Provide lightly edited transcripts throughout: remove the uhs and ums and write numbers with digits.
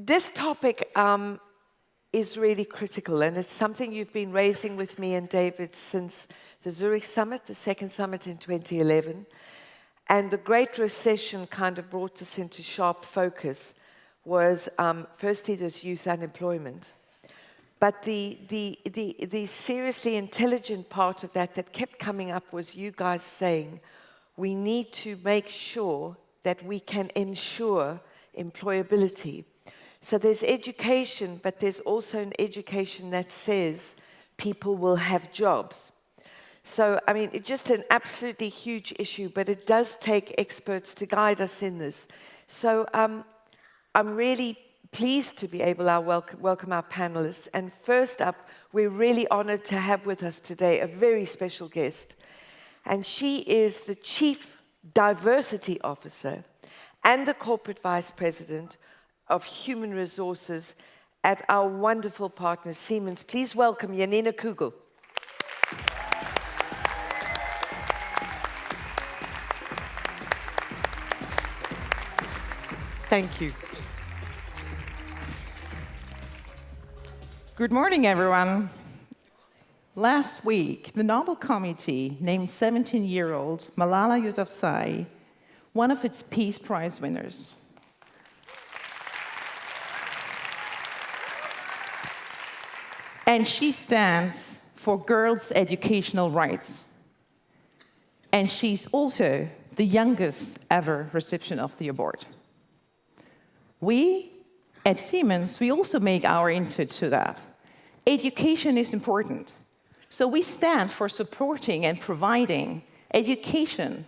This topic is really critical, and it's something you've been raising with me and David since the Zurich Summit, the second summit in 2011. And the Great Recession kind of brought this into sharp focus. Was firstly, there's youth unemployment. But the seriously intelligent part of that kept coming up was you guys saying, we need to make sure that we can ensure employability. So there's education, but there's also an education that says people will have jobs. So, I mean, it's just an absolutely huge issue, but it does take experts to guide us in this. So I'm really pleased to be able to welcome our panelists. And first up, we're really honored to have with us today a very special guest. And she is the Chief Diversity Officer and the Corporate Vice President of Human Resources at our wonderful partner, Siemens. Please welcome Janina Kugel. Thank you. Good morning, everyone. Last week, the Nobel Committee named 17-year-old Malala Yousafzai one of its Peace Prize winners. And she stands for girls' educational rights. And she's also the youngest ever recipient of the award. We, at Siemens, we also make our input to that. Education is important. So we stand for supporting and providing education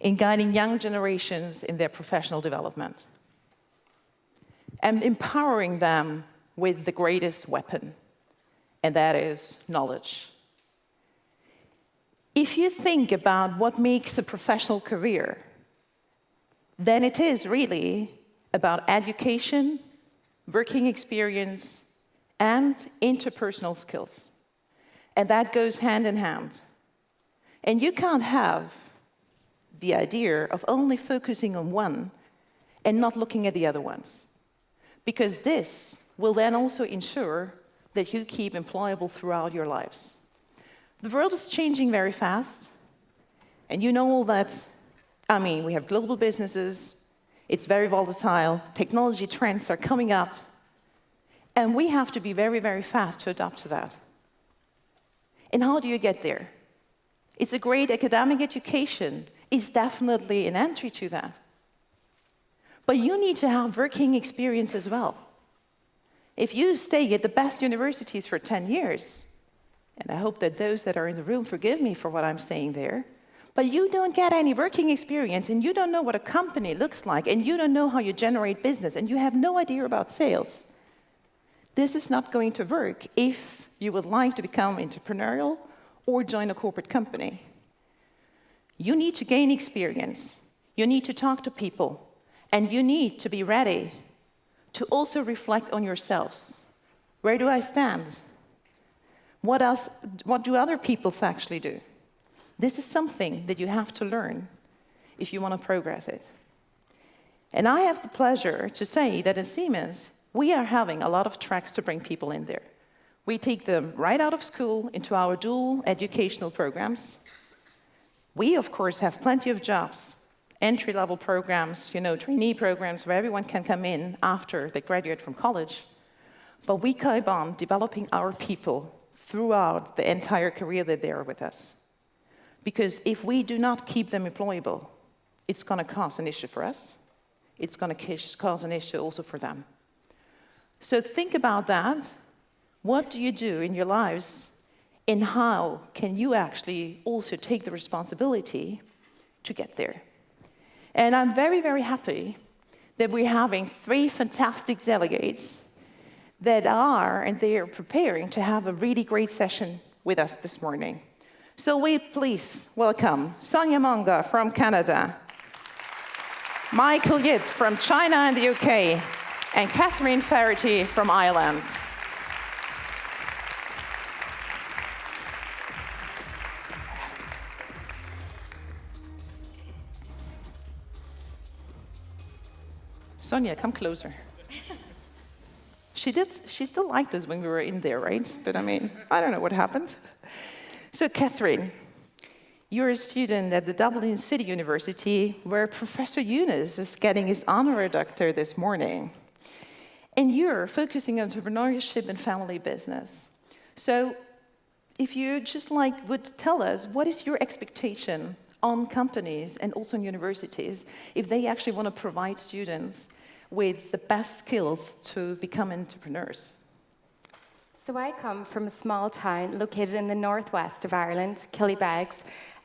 in guiding young generations in their professional development and empowering them with the greatest weapon, and that is knowledge. If you think about what makes a professional career, then it is really about education, working experience, and interpersonal skills. And that goes hand in hand. And you can't have the idea of only focusing on one and not looking at the other ones. Because this will then also ensure that you keep employable throughout your lives. The world is changing very fast. And you know all that, I mean, we have global businesses, it's very volatile, technology trends are coming up, and we have to be very, very fast to adapt to that. And how do you get there? It's a great academic education is definitely an entry to that. But you need to have working experience as well. If you stay at the best universities for 10 years, and I hope that those that are in the room forgive me for what I'm saying there, but you don't get any working experience, and you don't know what a company looks like, and you don't know how you generate business, and you have no idea about sales, this is not going to work if you would like to become entrepreneurial or join a corporate company. You need to gain experience, you need to talk to people, and you need to be ready to also reflect on yourselves. Where do I stand? What else? What do other people actually do? This is something that you have to learn if you want to progress it. And I have the pleasure to say that at Siemens, we are having a lot of tracks to bring people in there. We take them right out of school into our dual educational programs. We, of course, have plenty of jobs, entry-level programs, trainee programs where everyone can come in after they graduate from college. But we keep on developing our people throughout the entire career that they are with us. Because if we do not keep them employable, it's going to cause an issue for us. It's going to cause an issue also for them. So think about that. What do you do in your lives, and how can you actually also take the responsibility to get there? And I'm very, very happy that we're having 3 fantastic delegates that are, and they are preparing to have a really great session with us this morning. So we please welcome Sonia Monga from Canada, Michael Yip from China and the UK, and Catherine Faraty from Ireland. Sonia, come closer. She still liked us when we were in there, right? But I mean, I don't know what happened. So, Catherine, you're a student at the Dublin City University, where Professor Yunus is getting his honorary doctor this morning. And you're focusing on entrepreneurship and family business. So, if you just would tell us, what is your expectation on companies and also on universities if they actually want to provide students with the best skills to become entrepreneurs? So I come from a small town located in the northwest of Ireland, Killybegs,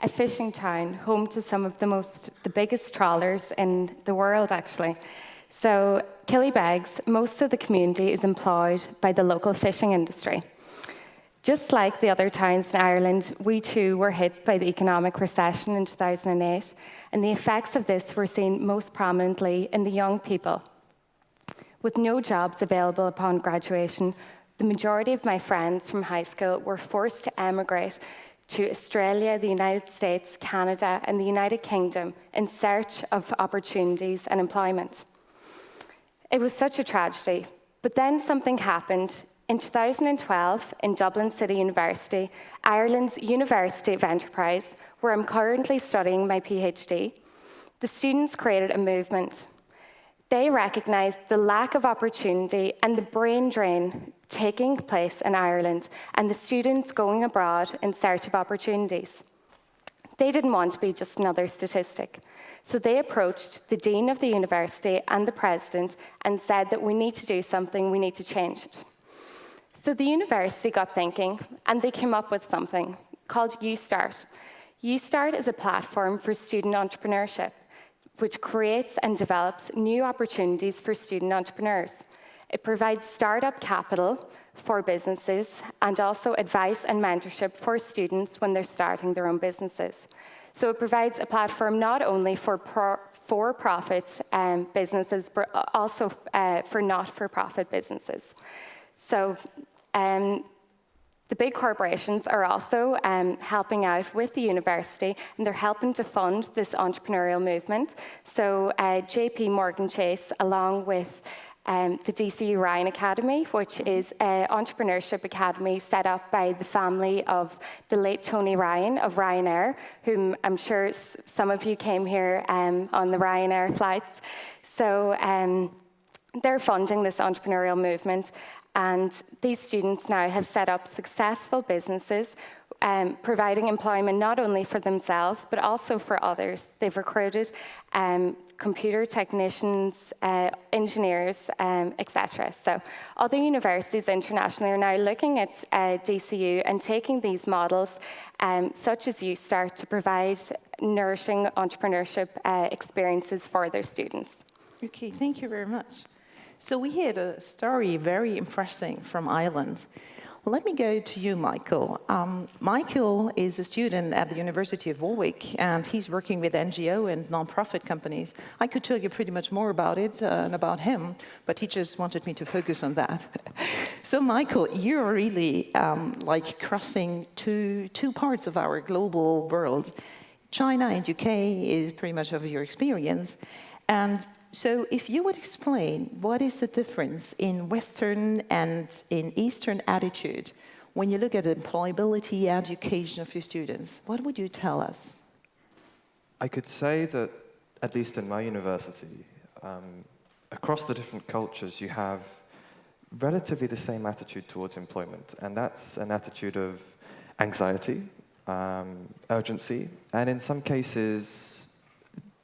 a fishing town home to some of the biggest trawlers in the world, actually. So Killybegs, most of the community is employed by the local fishing industry. Just like the other towns in Ireland, we too were hit by the economic recession in 2008, and the effects of this were seen most prominently in the young people. With no jobs available upon graduation, the majority of my friends from high school were forced to emigrate to Australia, the United States, Canada, and the United Kingdom in search of opportunities and employment. It was such a tragedy, but then something happened. In 2012, in Dublin City University, Ireland's University of Enterprise, where I'm currently studying my PhD, the students created a movement. They recognised the lack of opportunity and the brain drain taking place in Ireland and the students going abroad in search of opportunities. They didn't want to be just another statistic. So they approached the dean of the university and the president and said that we need to do something, we need to change it. So the university got thinking, and they came up with something called UStart. UStart is a platform for student entrepreneurship, which creates and develops new opportunities for student entrepreneurs. It provides startup capital for businesses and also advice and mentorship for students when they're starting their own businesses. So it provides a platform not only for for-profit businesses, but also for not-for-profit businesses. So the big corporations are also helping out with the university, and they're helping to fund this entrepreneurial movement. So JP Morgan Chase, along with the DCU Ryan Academy, which is an entrepreneurship academy set up by the family of the late Tony Ryan of Ryanair, whom I'm sure some of you came here on the Ryanair flights. So they're funding this entrepreneurial movement. And these students now have set up successful businesses, providing employment not only for themselves, but also for others. They've recruited computer technicians, engineers, etc. So other universities internationally are now looking at DCU and taking these models, such as UStart, to provide nourishing entrepreneurship experiences for their students. Okay, thank you very much. So we heard a story very impressive from Ireland. Let me go to you, Michael. Michael is a student at the University of Warwick, and he's working with NGO and non-profit companies. I could tell you pretty much more about it and about him, but he just wanted me to focus on that. So, Michael, you're really crossing two parts of our global world. China and UK is pretty much of your experience, and so if you would explain what is the difference in Western and in Eastern attitude when you look at employability, education of your students, what would you tell us? I could say that, at least in my university, across the different cultures, you have relatively the same attitude towards employment, and that's an attitude of anxiety, urgency, and in some cases,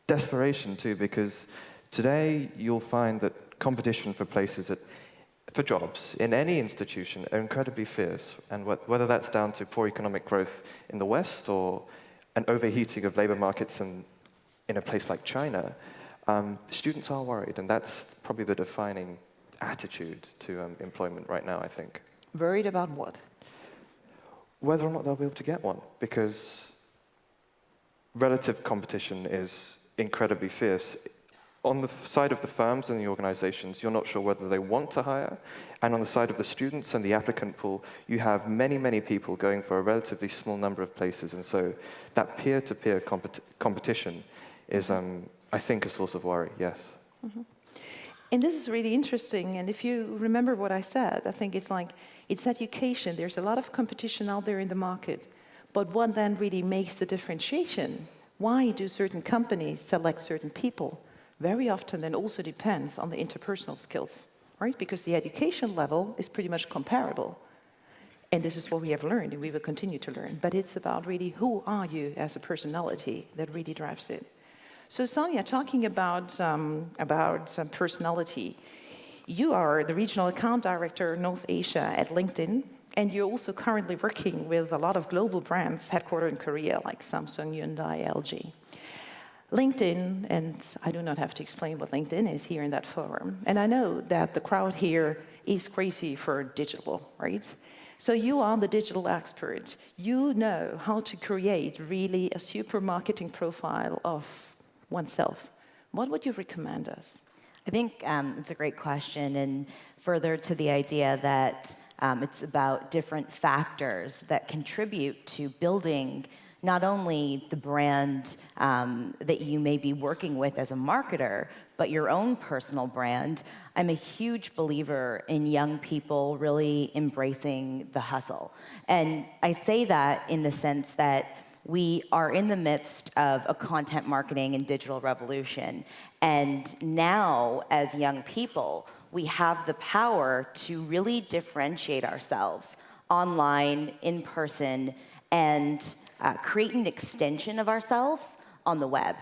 desperation too, because today, you'll find that competition for places for jobs in any institution are incredibly fierce, and whether that's down to poor economic growth in the West or an overheating of labor markets in a place like China, students are worried, and that's probably the defining attitude to employment right now, I think. Worried about what? Whether or not they'll be able to get one, because relative competition is incredibly fierce. On the side of the firms and the organizations, you're not sure whether they want to hire. And on the side of the students and the applicant pool, you have many, many people going for a relatively small number of places. And so that peer-to-peer competition is, I think, a source of worry, yes. Mm-hmm. And this is really interesting. And if you remember what I said, I think it's like, it's education. There's a lot of competition out there in the market. But what then really makes the differentiation? Why do certain companies select certain people? Very often then also depends on the interpersonal skills, right? Because the education level is pretty much comparable. And this is what we have learned, and we will continue to learn. But it's about really who are you as a personality that really drives it. So Sonia, talking about personality, you are the Regional Account Director, North Asia at LinkedIn, and you're also currently working with a lot of global brands headquartered in Korea, like Samsung, Hyundai, LG. LinkedIn, and I do not have to explain what LinkedIn is here in that forum, and I know that the crowd here is crazy for digital, right? So you are the digital expert. You know how to create really a super marketing profile of oneself. What would you recommend us? I think it's a great question, and further to the idea that it's about different factors that contribute to building not only the brand that you may be working with as a marketer, but your own personal brand. I'm a huge believer in young people really embracing the hustle. And I say that in the sense that we are in the midst of a content marketing and digital revolution. And now, as young people, we have the power to really differentiate ourselves online, in person, and create an extension of ourselves on the web.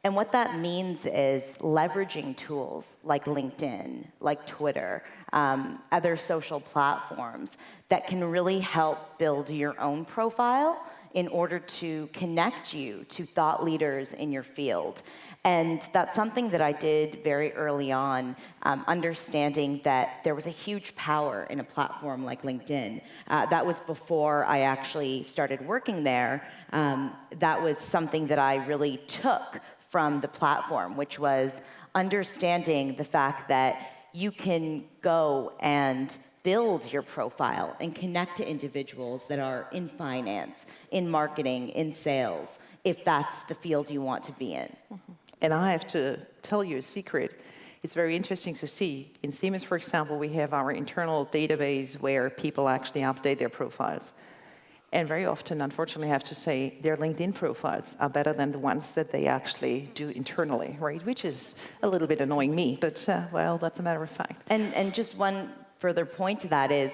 And what that means is leveraging tools like LinkedIn, like Twitter, other social platforms that can really help build your own profile in order to connect you to thought leaders in your field. And that's something that I did very early on, understanding that there was a huge power in a platform like LinkedIn. That was before I actually started working there. That was something that I really took from the platform, which was understanding the fact that you can go and build your profile and connect to individuals that are in finance, in marketing, in sales, if that's the field you want to be in. Mm-hmm. And I have to tell you a secret. It's very interesting to see. In Siemens, for example, we have our internal database where people actually update their profiles. And very often, unfortunately, I have to say, their LinkedIn profiles are better than the ones that they actually do internally, right? Which is a little bit annoying me, but, well, that's a matter of fact. And just one further point to that is,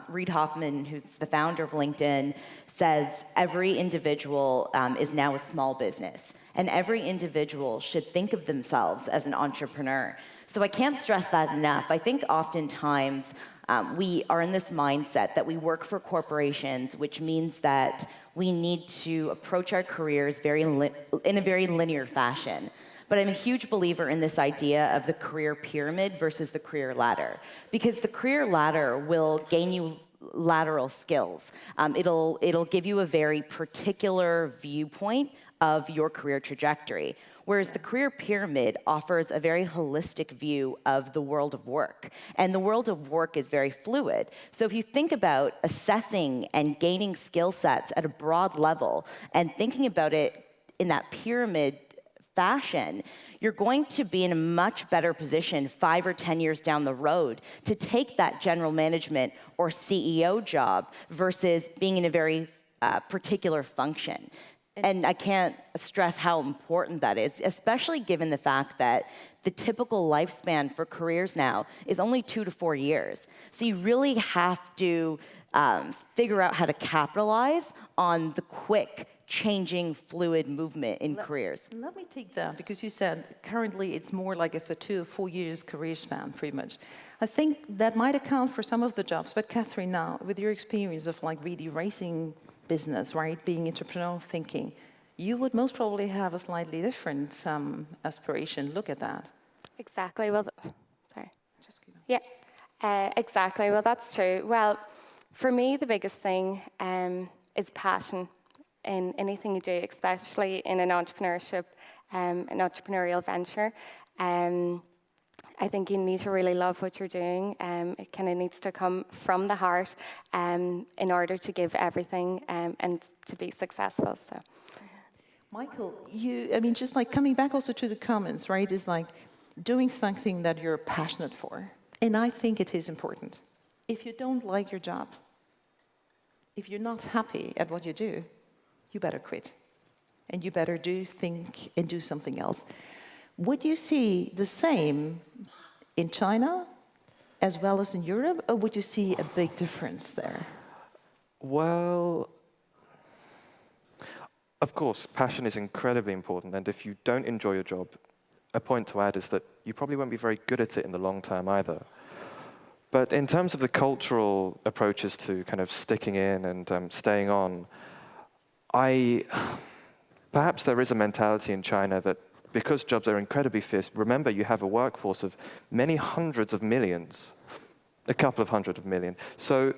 Reid Hoffman, who's the founder of LinkedIn, says every individual is now a small business, and every individual should think of themselves as an entrepreneur. So I can't stress that enough. I think oftentimes we are in this mindset that we work for corporations, which means that we need to approach our careers in a very linear fashion. But I'm a huge believer in this idea of the career pyramid versus the career ladder, because the career ladder will gain you lateral skills. It'll give you a very particular viewpoint of your career trajectory, whereas the career pyramid offers a very holistic view of the world of work. And the world of work is very fluid. So if you think about assessing and gaining skill sets at a broad level and thinking about it in that pyramid fashion, you're going to be in a much better position 5 or 10 years down the road to take that general management or CEO job versus being in a very particular function. And I can't stress how important that is, especially given the fact that the typical lifespan for careers now is only 2 to 4 years. So you really have to figure out how to capitalize on the quick, changing, fluid movement in careers. Let me take that, because you said currently it's more like a 2 or 4 years career span, pretty much. I think that might account for some of the jobs, but Catherine, now, with your experience of like really racing business, right, being entrepreneurial thinking, you would most probably have a slightly different aspiration. Look at that. Exactly. Well, sorry. Just keep on. Yeah, exactly. Well, that's true. Well, for me, the biggest thing is passion in anything you do, especially in an entrepreneurship, an entrepreneurial venture. I think you need to really love what you're doing. It kind of needs to come from the heart in order to give everything and to be successful. So, Michael, I mean, just like coming back also to the comments, right, is like, doing something that you're passionate for. And I think it is important. If you don't like your job, if you're not happy at what you do, you better quit. And you better think and do something else. Would you see the same in China as well as in Europe, or would you see a big difference there? Well, of course, passion is incredibly important, and if you don't enjoy your job, a point to add is that you probably won't be very good at it in the long term either. But in terms of the cultural approaches to kind of sticking in and staying on, perhaps there is a mentality in China that because jobs are incredibly fierce, remember you have a workforce of many hundreds of millions, a couple of hundred of million. So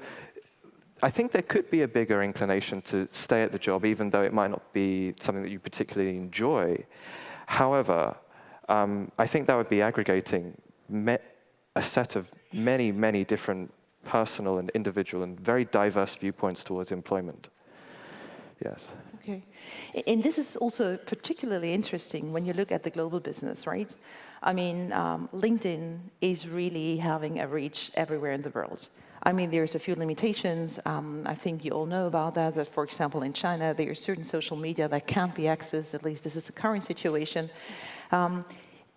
I think there could be a bigger inclination to stay at the job, even though it might not be something that you particularly enjoy. However, I think that would be aggregating a set of many, many different personal and individual and very diverse viewpoints towards employment. Yes. Okay. And this is also particularly interesting when you look at the global business, right? I mean, LinkedIn is really having a reach everywhere in the world. I mean, there's a few limitations. I think you all know about that, for example, in China, there are certain social media that can't be accessed, at least this is the current situation.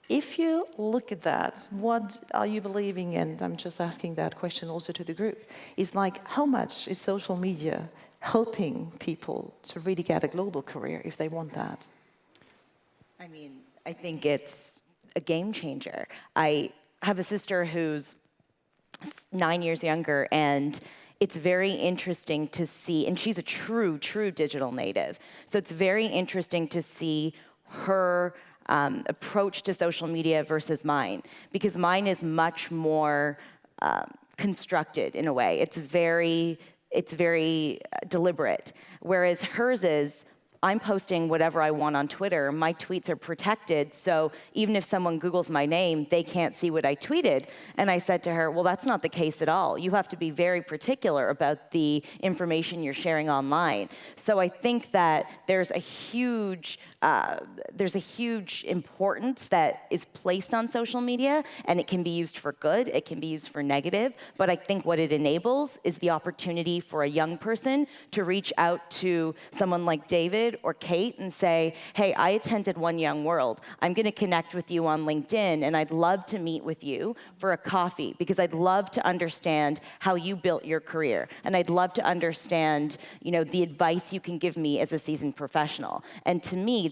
If you look at that, what are you believing, and I'm just asking that question also to the group, is like, how much is social media helping people to really get a global career if they want that? I mean, I think it's a game changer. I have a sister who's 9 years younger, and it's very interesting to see, and she's a true digital native. So it's very interesting to see her approach to social media versus mine, because mine is much more constructed in a way. It's very deliberate, whereas hers is, I'm posting whatever I want on Twitter. My tweets are protected, so even if someone Googles my name, they can't see what I tweeted. And I said to her, well, that's not the case at all. You have to be very particular about the information you're sharing online. So I think that there's a huge importance that is placed on social media, and it can be used for good, it can be used for negative, but I think what it enables is the opportunity for a young person to reach out to someone like David or Kate and say, hey, I attended One Young World. I'm gonna connect with you on LinkedIn, and I'd love to meet with you for a coffee, because I'd love to understand how you built your career, and I'd love to understand, the advice you can give me as a seasoned professional. And to me,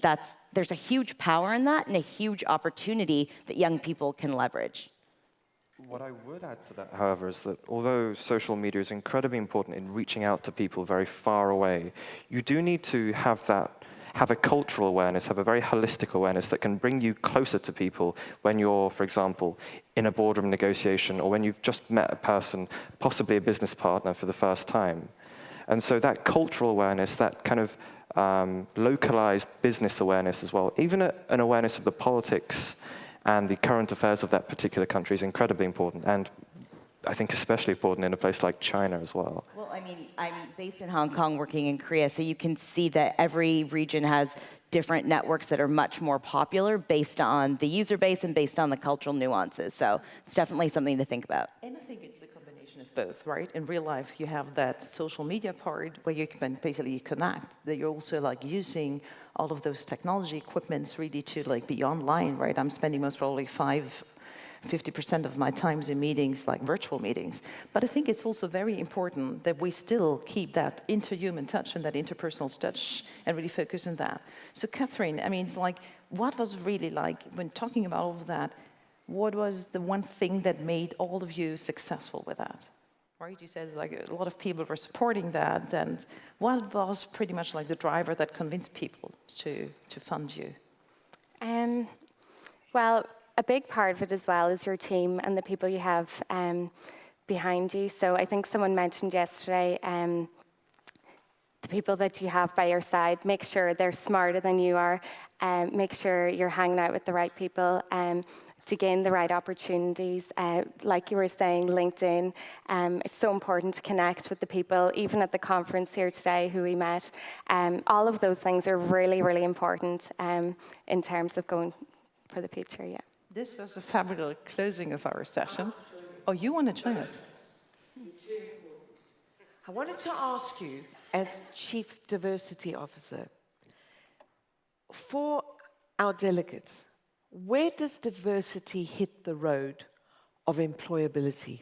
there's a huge power in that and a huge opportunity that young people can leverage. What I would add to that, however, is that although social media is incredibly important in reaching out to people very far away, you do need to have a cultural awareness, have a very holistic awareness that can bring you closer to people when you're, for example, in a boardroom negotiation, or when you've just met a person, possibly a business partner for the first time. And so that cultural awareness, that kind of localized business awareness as well, even an awareness of the politics and the current affairs of that particular country is incredibly important, and I think especially important in a place like China as well. Well, I mean, I'm based in Hong Kong, working in Korea, so you can see that every region has different networks that are much more popular based on the user base and based on the cultural nuances. So it's definitely something to think about. And I think it's a combination of both, right? In real life, you have that social media part where you can basically connect, that you're also using all of those technology equipments really to be online, right? I'm spending most probably 50% of my times in meetings, like virtual meetings. But I think it's also very important that we still keep that interhuman touch and that interpersonal touch and really focus on that. So Catherine, I mean, it's what was really when talking about all of that, what was the one thing that made all of you successful with that? Right, you said a lot of people were supporting that, and what was pretty much the driver that convinced people to fund you? Well, a big part of it as well is your team and the people you have behind you. So I think someone mentioned yesterday, the people that you have by your side, make sure they're smarter than you are, make sure you're hanging out with the right people, to gain the right opportunities. Like you were saying, LinkedIn, it's so important to connect with the people, even at the conference here today who we met. All of those things are really, really important in terms of going for the future, yeah. This was a fabulous closing of our session. Oh, you want to join us? I wanted to ask you, as Chief Diversity Officer, for our delegates, where does diversity hit the road of employability?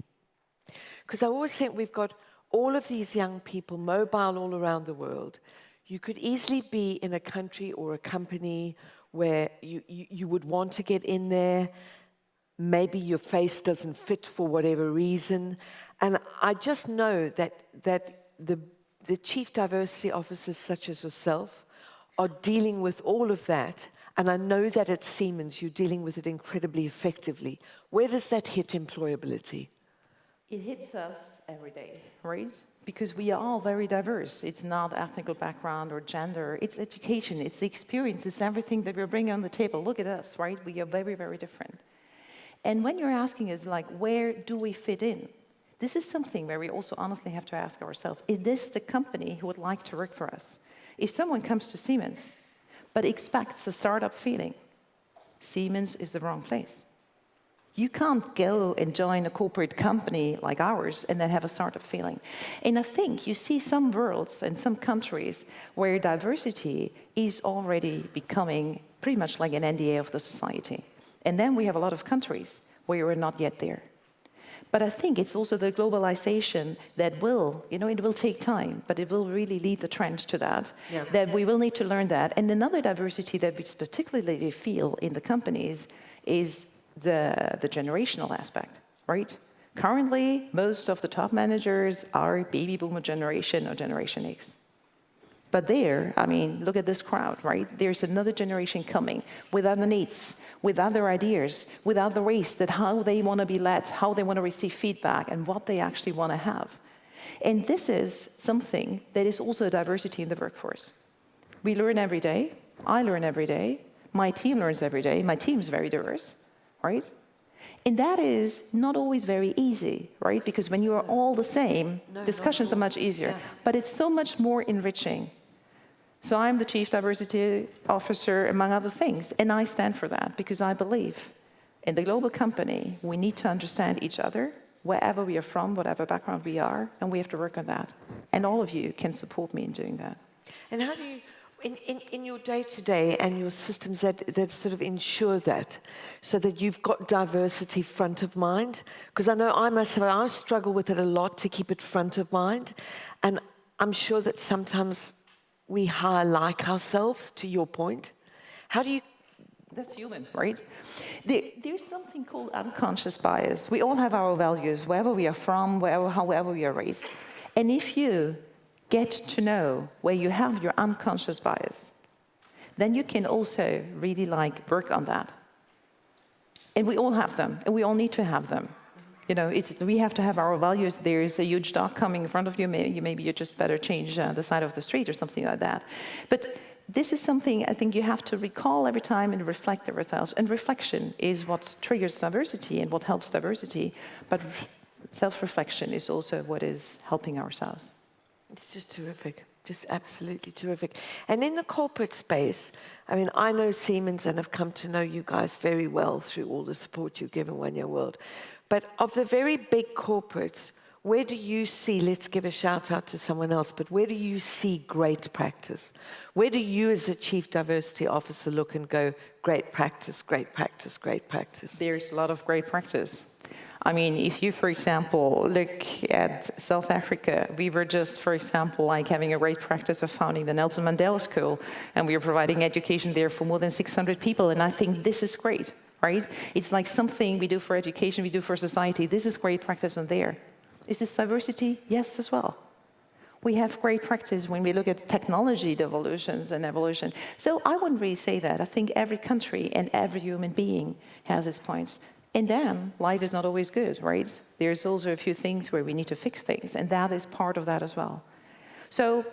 Because I always think we've got all of these young people mobile all around the world. You could easily be in a country or a company where you would want to get in there. Maybe your face doesn't fit for whatever reason. And I just know that the chief diversity officers such as yourself are dealing with all of that. And I know that at Siemens, you're dealing with it incredibly effectively. Where does that hit employability? It hits us every day, right? Because we are all very diverse. It's not ethnical background or gender. It's education. It's the experience. It's everything that we're bringing on the table. Look at us, right? We are very, very different. And when you're asking us, like, where do we fit in? This is something where we also honestly have to ask ourselves, is this the company who would like to work for us? If someone comes to Siemens but expects a startup feeling, Siemens is the wrong place. You can't go and join a corporate company like ours and then have a startup feeling. And I think you see some worlds and some countries where diversity is already becoming pretty much like an NDA of the society. And then we have a lot of countries where we're not yet there. But I think it's also the globalization that will, it will take time, but it will really lead the trend to that, that we will need to learn that. And another diversity that we particularly feel in the companies is the generational aspect, right? Currently, most of the top managers are baby boomer generation or Generation X. But there, I mean, look at this crowd, right? There's another generation coming with other needs, with other ideas, with other ways that how they want to be led, how they want to receive feedback, and what they actually want to have. And this is something that is also a diversity in the workforce. We learn every day. I learn every day. My team learns every day. My team's very diverse, right? And that is not always very easy, right? Because when you are all the same, discussions are much easier. But it's so much more enriching. So I'm the Chief Diversity Officer, among other things, and I stand for that because I believe in the global company, we need to understand each other, wherever we are from, whatever background we are, and we have to work on that. And all of you can support me in doing that. And how do you, in your day-to-day and your systems that sort of ensure that, so that you've got diversity front of mind? Because I know I struggle with it a lot to keep it front of mind, and I'm sure that sometimes we hire like ourselves, to your point. How do you... That's human, right? There's something called unconscious bias. We all have our values, wherever we are from, however we are raised. And if you get to know where you have your unconscious bias, then you can also really work on that. And we all have them, and we all need to have them. We have to have our values. There is a huge dog coming in front of you. Maybe you just better change the side of the street or something like that. But this is something I think you have to recall every time and reflect ourselves. And reflection is what triggers diversity and what helps diversity. But self-reflection is also what is helping ourselves. It's just terrific. Just absolutely terrific. And in the corporate space, I mean, I know Siemens and have come to know you guys very well through all the support you've given One Year World. But of the very big corporates, where do you see, let's give a shout out to someone else, but where do you see great practice? Where do you as a Chief Diversity Officer look and go, great practice, great practice, great practice? There's a lot of great practice. I mean, if you, for example, look at South Africa, we were just, for example, having a great practice of founding the Nelson Mandela School, and we are providing education there for more than 600 people, and I think this is great. Right? It's like something we do for education, we do for society. This is great practice on there. Is this diversity? Yes, as well. We have great practice when we look at technology devolutions and evolution. So I wouldn't really say that. I think every country and every human being has its points. And then life is not always good, right? There's also a few things where we need to fix things, and that is part of that as well. So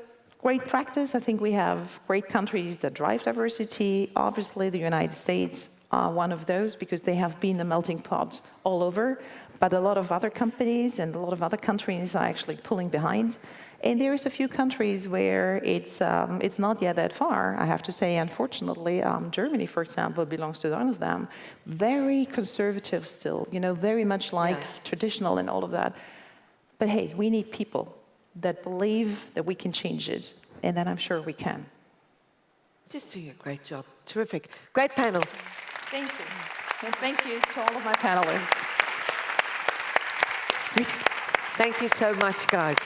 great practice, I think we have great countries that drive diversity. Obviously, the United States are one of those because they have been the melting pot all over. but a lot of other companies and a lot of other countries are actually pulling behind. And there is a few countries where it's not yet that far, I have to say, unfortunately. Germany, for example, belongs to one of them. Very conservative still, very much like traditional and all of that. But hey, we need people that believe that we can change it, and that I'm sure we can. Just doing a great job. Terrific. Great panel. Thank you. And thank you to all of my panelists. Thank you so much, guys.